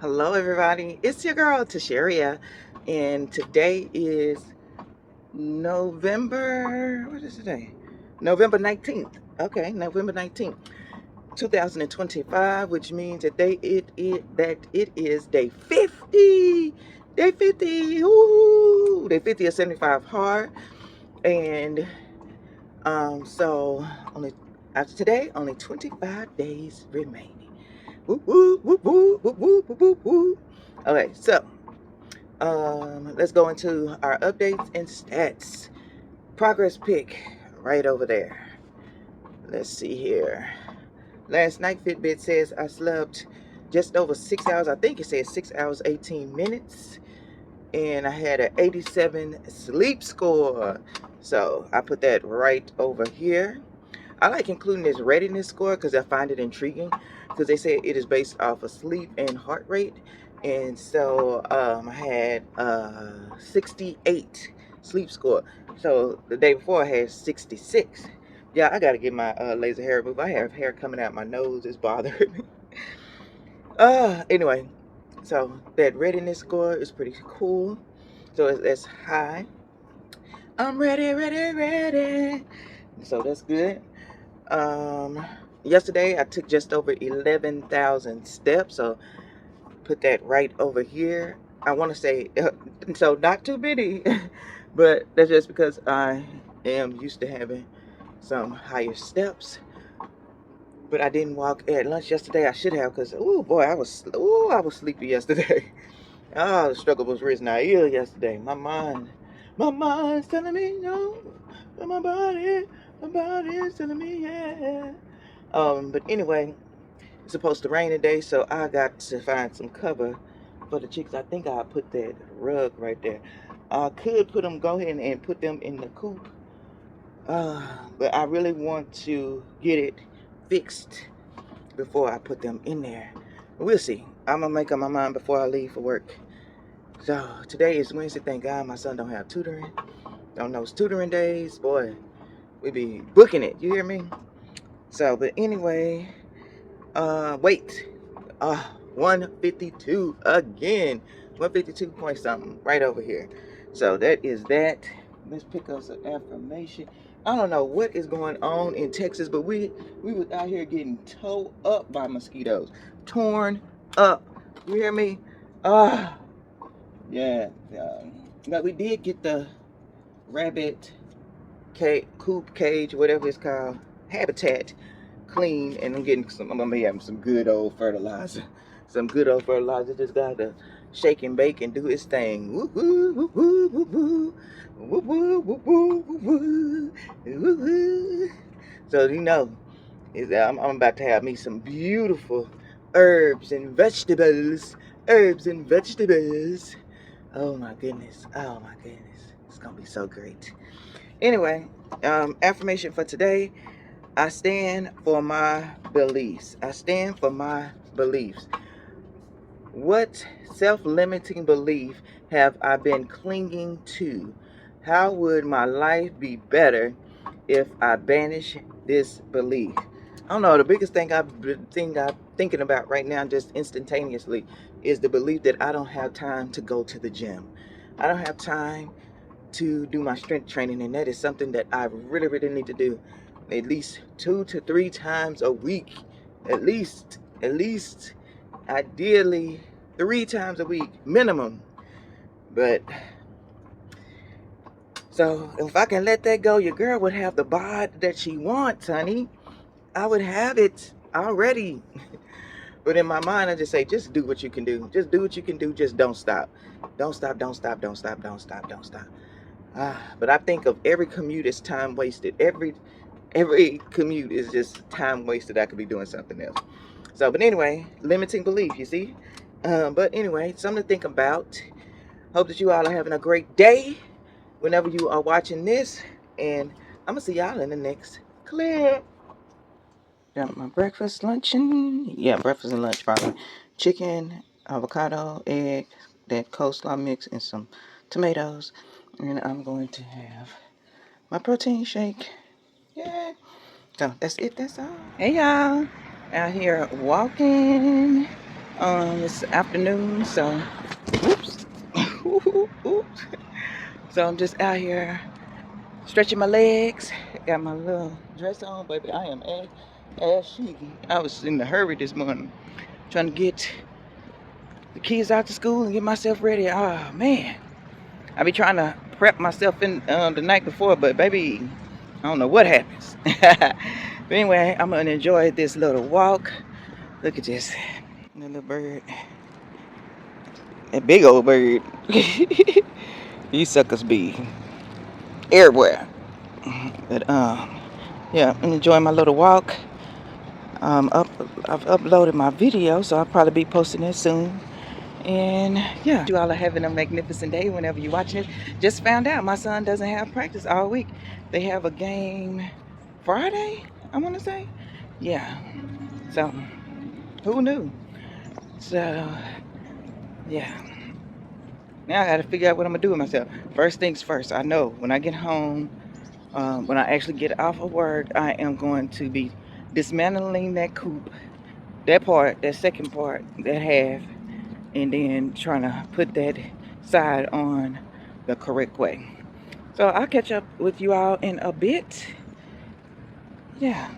Hello, everybody. It's your girl, Tasharia, and today is what is today? November 19th. Okay, November 19th, 2025, which means that it is day 50. Day 50. Ooh, day 50 of 75 hard. And so only after today, only 25 days remaining. Woo, woo, woo, woo, woo, woo, woo, woo, woo. Okay, so let's go into our updates and stats. Progress pick right over there. Let's see here. Last night, Fitbit says I slept just over 6 hours. I think it says 6 hours, 18 minutes. And I had an 87 sleep score. So I put that right over here. I like including this readiness score because I find it intriguing because they say it is based off of sleep and heart rate. And so I had 68 sleep score. So the day before I had 66. Yeah, I got to get my laser hair removed. I have hair coming out my nose. It's bothering me. Anyway, so that readiness score is pretty cool. So it's high. I'm ready, ready, ready. So that's good. Yesterday I took just over 11,000 steps, so put that right over here. I want to say, so not too many, but that's just because I am used to having some higher steps. But I didn't walk at lunch yesterday. I should have, because oh boy, I was sleepy yesterday. The struggle was risen out ill yesterday. My mind's telling me no, but my body is telling me yeah. But anyway, it's supposed to rain today, so I got to find some cover for the chicks. I think I'll put that rug right there. I could go ahead and put them in the coop, but I really want to get it fixed before I put them in there. We'll see. I'm gonna make up my mind before I leave for work. So today is Wednesday. Thank God my son don't have tutoring. On those tutoring days, boy, we be booking it. You hear me? So, but anyway, wait. 152 again. 152 point something right over here. So that is that. Let's pick up some affirmation. I don't know what is going on in Texas, but we was out here getting towed up by mosquitoes. Torn up. You hear me? Ah, yeah. But we did get the rabbit coop cage, whatever it's called, habitat clean, and I'm gonna be having some good old fertilizer. Some good old fertilizer. Just gotta shake and bake and do its thing. Woo woo woo woo woo woo woo woo woo woo woo woo. So I'm about to have me some beautiful herbs and vegetables. Herbs and vegetables. Oh my goodness. Oh my goodness. It's gonna be so great. Anyway, affirmation for today. I stand for my beliefs. I stand for my beliefs. What self-limiting belief have I been clinging to? How would my life be better if I banish this belief? I don't know. The biggest thing I'm thinking about right now, just instantaneously, is the belief that I don't have time to go to the gym. I don't have time to do my strength training, and that is something that I really, really need to do at least 2 to 3 times a week. At least, ideally 3 times a week minimum. But so if I can let that go, your girl would have the bod that she wants, honey. I would have it already. But in my mind, I just say, just do what you can do. Just do what you can do. Just don't stop. Don't stop, don't stop, don't stop, don't stop, don't stop. But I think of every commute as time wasted. Every commute is just time wasted. I could be doing something else. So, but anyway, limiting belief, you see. But anyway, something to think about. Hope that you all are having a great day whenever you are watching this. And I'm going to see y'all in the next clip. Got my breakfast, luncheon. Yeah, breakfast and lunch probably. Chicken, avocado, egg, that coleslaw mix, and some tomatoes. And I'm going to have my protein shake. Yeah. So that's it. That's all. Hey y'all. Out here walking. It's afternoon, so oops. Oops. So I'm just out here stretching my legs. Got my little dress on, baby. I am ashy. I was in a hurry this morning, trying to get the kids out to school and get myself ready. Oh man, I be trying to prep myself in the night before, but baby, I don't know what happens. But anyway, I'm gonna enjoy this little walk. Look at this, that little bird, that big old bird. These suckers be everywhere. But yeah, I'm enjoying my little walk. I've uploaded my video, so I'll probably be posting it soon. And yeah, you all are having a magnificent day whenever you're watching it. Just found out my son doesn't have practice all week. They have a game Friday, I want to say. Yeah, so who knew? So yeah, now I got to figure out what I'm gonna do with myself. First things first, I know when I get home, when I actually get off of work, I am going to be dismantling that coop, that part, that second part, that half, and then trying to put that side on the correct way. So I'll catch up with you all in a bit. Yeah.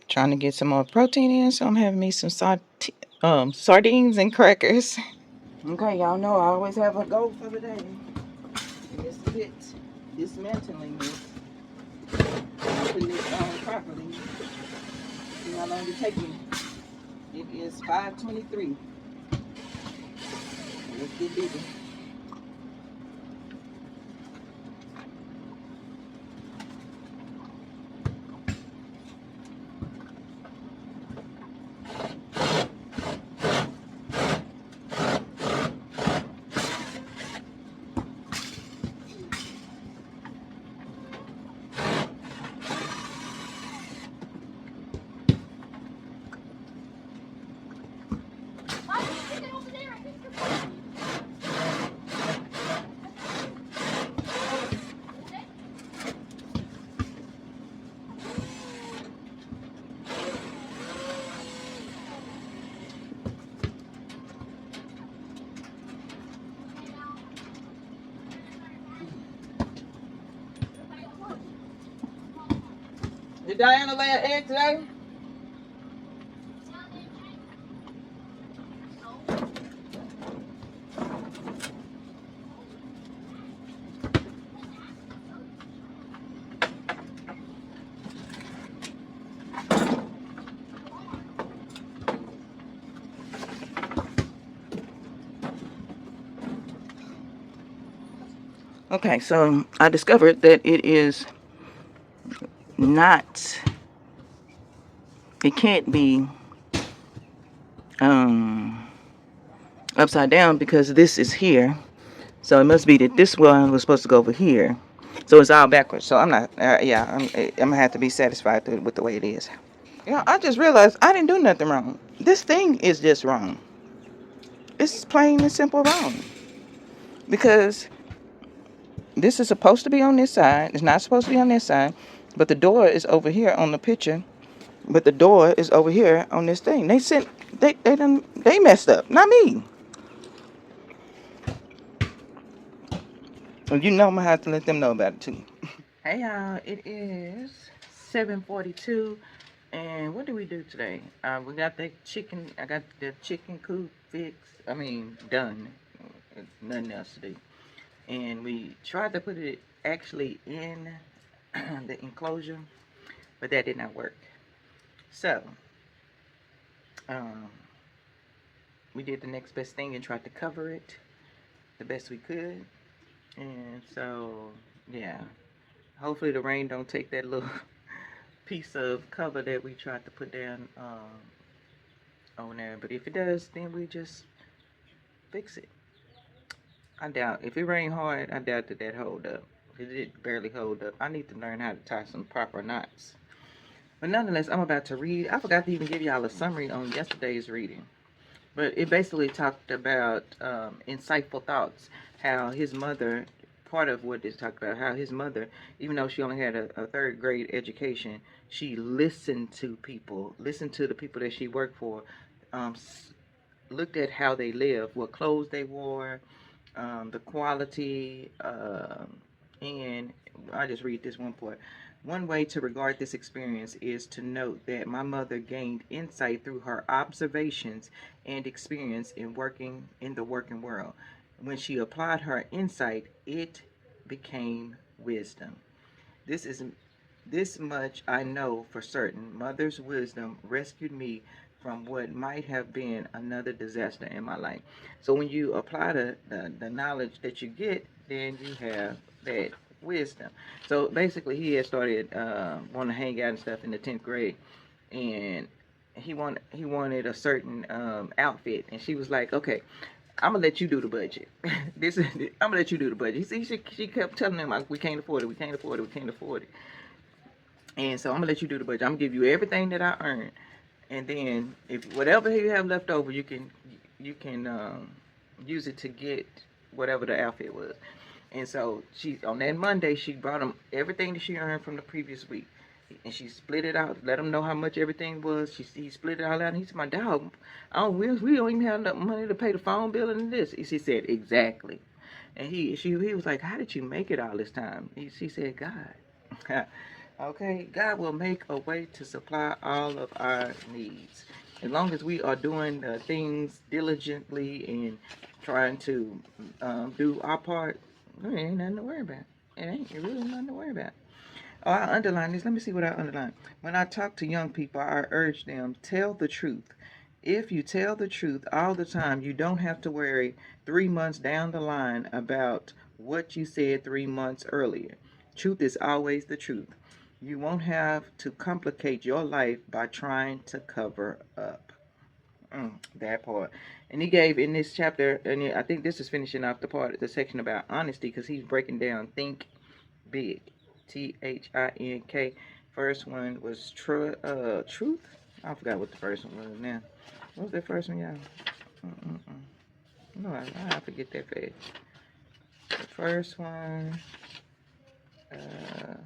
Trying to get some more protein in, so I'm having me some sardines and crackers. Okay, y'all know I always have a goal for the day. And it's a bit dismantling this, putting it on properly. See how long it takes me. It is 5:23. Let's get busy. Did Diana lay an egg today? Okay, so I discovered that it is not, it can't be upside down because this is here. So it must be that this one was supposed to go over here. So it's all backwards. So I'm not, I'm gonna have to be satisfied with the way it is. You know, I just realized I didn't do nothing wrong. This thing is just wrong. It's plain and simple wrong. Because this is supposed to be on this side. It's not supposed to be on this side. But the door is over here on the picture. But the door is over here on this thing. They messed up, not me. Well, you know I'm gonna have to let them know about it too. Hey y'all, it is 7:42, and what did we do today? We got the chicken. I got the chicken coop fixed. I mean, done. Nothing else to do. And we tried to put it actually in the enclosure, but that did not work. So, we did the next best thing and tried to cover it the best we could. And so, yeah, hopefully the rain don't take that little piece of cover that we tried to put down on there. But if it does, then we just fix it. I doubt, if it rained hard, I doubt that hold up. It did barely hold up. I need to learn how to tie some proper knots. But nonetheless, I'm about to read. I forgot to even give y'all a summary on yesterday's reading. But it basically talked about insightful thoughts. How his mother part of what this talked about, how his mother, even though she only had a third grade education, she listened to people, listened to the people that she worked for, um, looked at how they lived, what clothes they wore, the quality, and I just read this one part. One way to regard this experience is to note that my mother gained insight through her observations and experience in working in the working world. When she applied her insight, it became wisdom. This is this much I know for certain. Mother's wisdom rescued me from what might have been another disaster in my life. So when you apply the knowledge that you get, then you have that wisdom. So basically, he had started wanting to hang out and stuff in the 10th grade, and he wanted a certain outfit, and she was like, okay, I'm gonna let you do the budget. I'm gonna let you do the budget. See, she kept telling him like, we can't afford it, we can't afford it, we can't afford it. And so I'm gonna let you do the budget. I'm gonna give you everything that I earned, and then if whatever you have left over, you can use it to get whatever the outfit was. And so she on that Monday she brought him everything that she earned from the previous week, and she split it out. Let him know how much everything was. He split it all out. And he said, "My dog, we don't even have enough money to pay the phone bill and this." She said, "Exactly." And he was like, "How did you make it all this time?" She said, "God." Okay, God will make a way to supply all of our needs. As long as we are doing things diligently and trying to do our part, there ain't nothing to worry about. It really nothing to worry about. Oh, I underline this. Let me see what I underline. When I talk to young people, I urge them, tell the truth. If you tell the truth all the time, you don't have to worry 3 months down the line about what you said 3 months earlier. Truth is always the truth. You won't have to complicate your life by trying to cover up. That part. And he gave in this chapter, and I think this is finishing off the section about honesty, because he's breaking down think big. THINK. First one was truth. I forgot what the first one was now. What was the first one, y'all? No, I forget that fast. The first one, uh,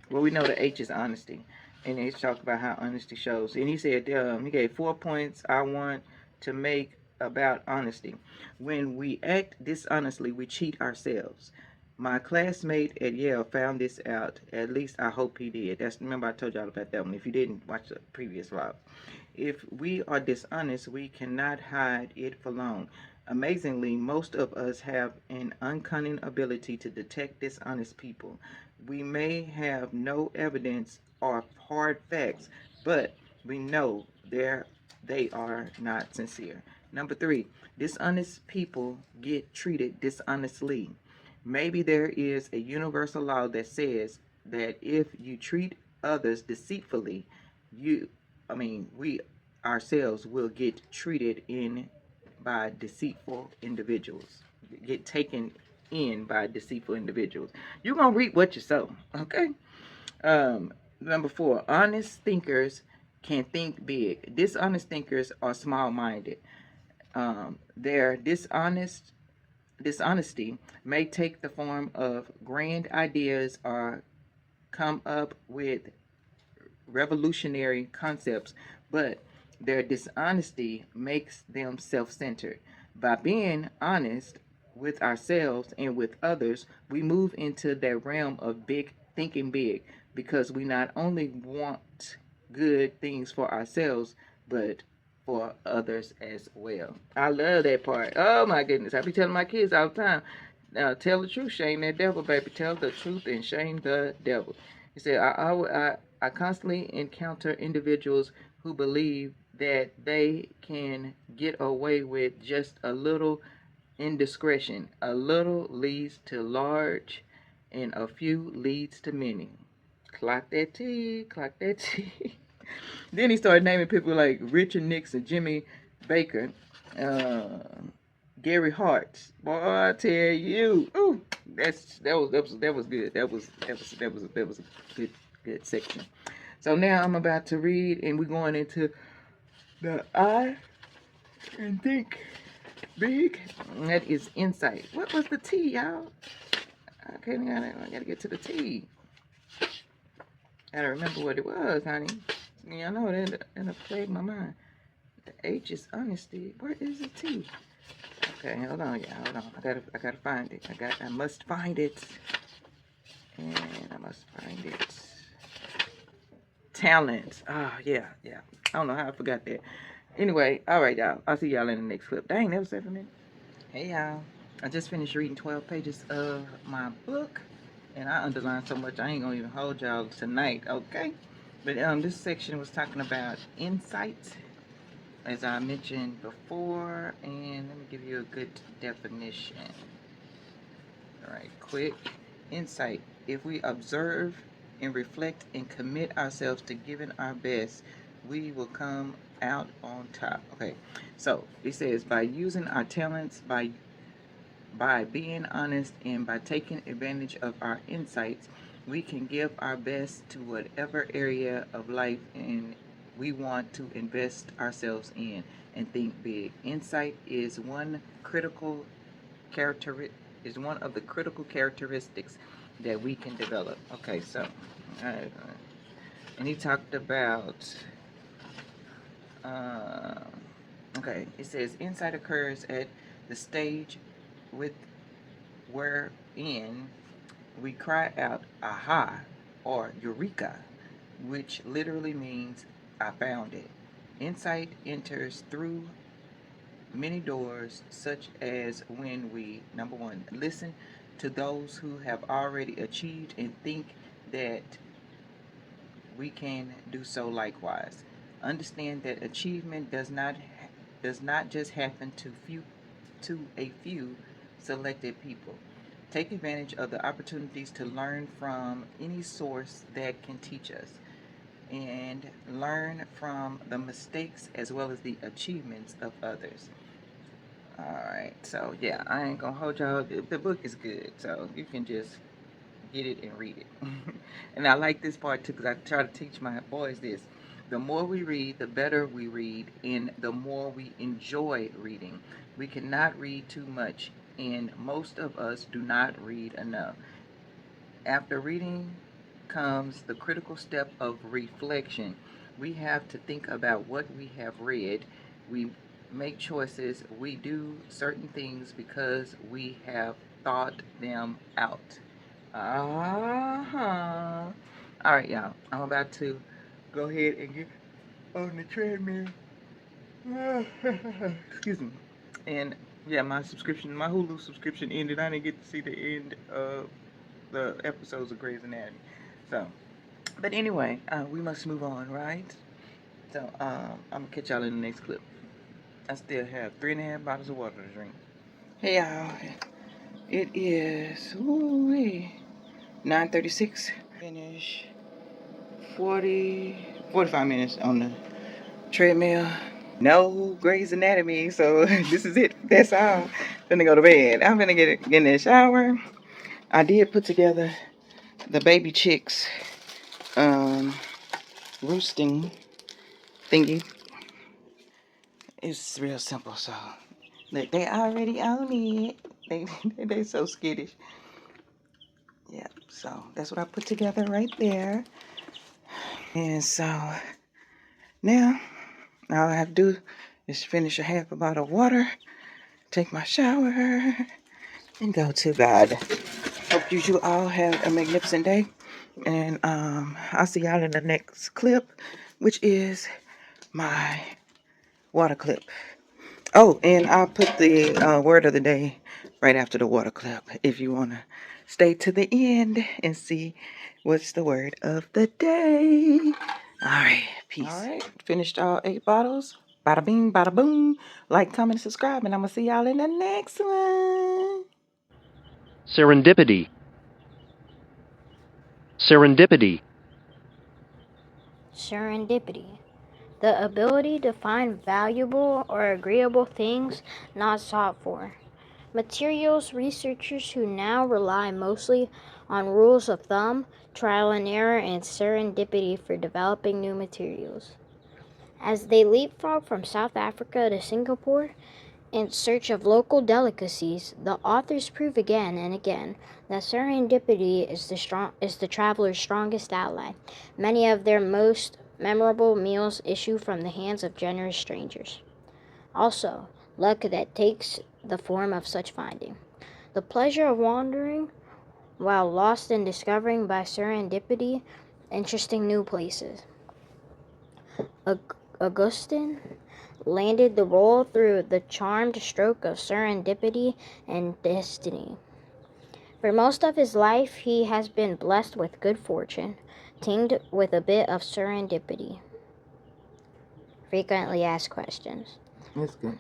well, we know the H is honesty. And he's talking about how honesty shows. And he said, he gave 4 points I want to make about honesty. When we act dishonestly, we cheat ourselves. My classmate at Yale found this out. At least I hope he did. Remember I told y'all about that one. If you didn't watch the previous vlog. If we are dishonest, we cannot hide it for long. Amazingly, most of us have an uncanny ability to detect dishonest people. We may have no evidence or hard facts, but we know they are not sincere. Number 3, dishonest people get treated dishonestly. Maybe there is a universal law that says that if you treat others deceitfully, we ourselves will get treated in by deceitful individuals, get taken in by deceitful individuals. You're going to reap what you sow, okay? Number 4, honest thinkers can think big. Dishonest thinkers are small-minded. Their dishonesty may take the form of grand ideas or come up with revolutionary concepts, but their dishonesty makes them self-centered. By being honest with ourselves and with others, we move into that realm of big thinking big, because we not only want good things for ourselves, but for others as well. I love that part. Oh my goodness. I be telling my kids all the time, tell the truth, shame that devil, baby. Tell the truth and shame the devil. He said, I constantly encounter individuals who believe that they can get away with just a little indiscretion. A little leads to large, and a few leads to many. Clock that T, clock that T. Then he started naming people like Richard Nixon, Jimmy Baker, uh, Gary Hart. Boy, I tell you, ooh, that was good. That was a good section. So now I'm about to read, and we're going into the I and think big. That is insight. What was the T, y'all? I gotta get to the T. Gotta remember what it was, honey. Y'all know that'll plague my mind. The H is honesty. Where is the T? Okay, hold on, yeah, hold on. I gotta find it. I must find it. And I must find it. Talent. Ah, yeah. I don't know how I forgot that. Anyway, all right, y'all. I'll see y'all in the next clip. Dang, that was 7 minutes. Hey, y'all. I just finished reading 12 pages of my book, and I underlined so much I ain't gonna even hold y'all tonight, okay? But this section was talking about insight, as I mentioned before, and let me give you a good definition. All right, quick. Insight. If we observe and reflect and commit ourselves to giving our best, we will come out on top. Okay, so it says by using our talents, by being honest, and by taking advantage of our insights, we can give our best to whatever area of life and we want to invest ourselves in and think big. Insight is one of the critical characteristics that we can develop. Okay, so and he talked about okay, it says insight occurs at the stage with wherein we cry out aha or eureka, which literally means I found it. Insight enters through many doors, such as when we, number one, listen to those who have already achieved and think that we can do so likewise. Understand that achievement does not just happen to a few selected people. Take advantage of the opportunities to learn from any source that can teach us and learn from the mistakes as well as the achievements of others. Alright, so yeah, I ain't gonna hold y'all. The book is good, so you can just get it and read it. And I like this part too because I try to teach my boys this. The more we read, the better we read, and the more we enjoy reading. We cannot read too much, and most of us do not read enough. After reading comes the critical step of reflection. We have to think about what we have read. We make choices. We do certain things because we have thought them out. Uh-huh. All right, y'all. I'm about to go ahead and get on the treadmill. Excuse me. And yeah, my Hulu subscription ended. I didn't get to see the end of the episodes of Grey's Anatomy. So, but anyway, we must move on, right? So, I'm gonna catch y'all in the next clip. I still have 3.5 bottles of water to drink. Hey y'all, it is 9:36. Finish 45 minutes on the treadmill. No Grey's Anatomy, so this is it. That's all. Gonna go to bed. I'm gonna get in the shower. I did put together the baby chicks roosting thingy. It's real simple, so look, they already own it. They so skittish. Yeah, so that's what I put together right there. And so now all I have to do is finish a half a bottle of water, take my shower, and go to bed. Hope you all have a magnificent day. And I'll see y'all in the next clip, which is my water clip. Oh, and I'll put the word of the day right after the water clip if you want to stay to the end and see what's the word of the day. All right, peace. All right, finished all 8 bottles. Bada bing, bada boom. Like, comment, and subscribe, and I'm going to see y'all in the next one. Serendipity. Serendipity. Serendipity. The ability to find valuable or agreeable things not sought for. Materials researchers who now rely mostly on rules of thumb, trial and error, and serendipity for developing new materials. As they leapfrog from South Africa to Singapore, In search of local delicacies, the authors prove again and again that serendipity is the traveler's strongest ally. Many of their most memorable meals issue from the hands of generous strangers. Also, luck that takes the form of such finding. The pleasure of wandering while lost in discovering by serendipity interesting new places. Augustine landed the role through the charmed stroke of serendipity and destiny. For most of his life, he has been blessed with good fortune, tinged with a bit of serendipity. Frequently asked questions. That's good.